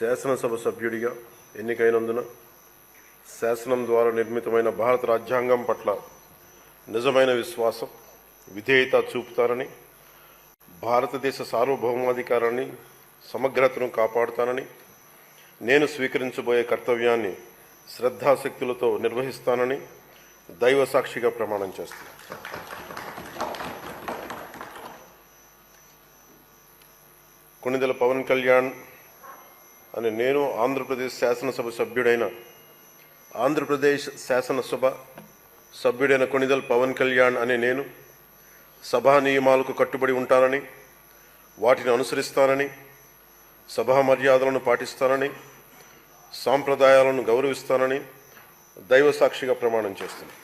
శాసనసభ సభ్యుడిగా ఎన్నికైనందున శాసనం ద్వారా నిర్మితమైన భారత రాజ్యాంగం పట్ల నిజమైన విశ్వాసం, విధేయత చూపుతానని, భారతదేశ సార్వభౌమాధికారాన్ని, సమగ్రతను కాపాడుతానని, నేను స్వీకరించబోయే కర్తవ్యాన్ని శ్రద్ధాశక్తులతో నిర్వహిస్తానని దైవ సాక్షిగా ప్రమాణం చేస్తాను. కొణిదెల పవన్ కళ్యాణ్ అని నేను ఆంధ్రప్రదేశ్ శాసనసభ సభ్యుడైన కొణిదెల పవన్ కళ్యాణ్ అనే నేను సభా నియమాలకు కట్టుబడి ఉంటానని, వాటిని అనుసరిస్తానని, సభా మర్యాదలను పాటిస్తానని, సాంప్రదాయాలను గౌరవిస్తానని దైవ సాక్షిగా ప్రమాణం చేస్తున్నాను.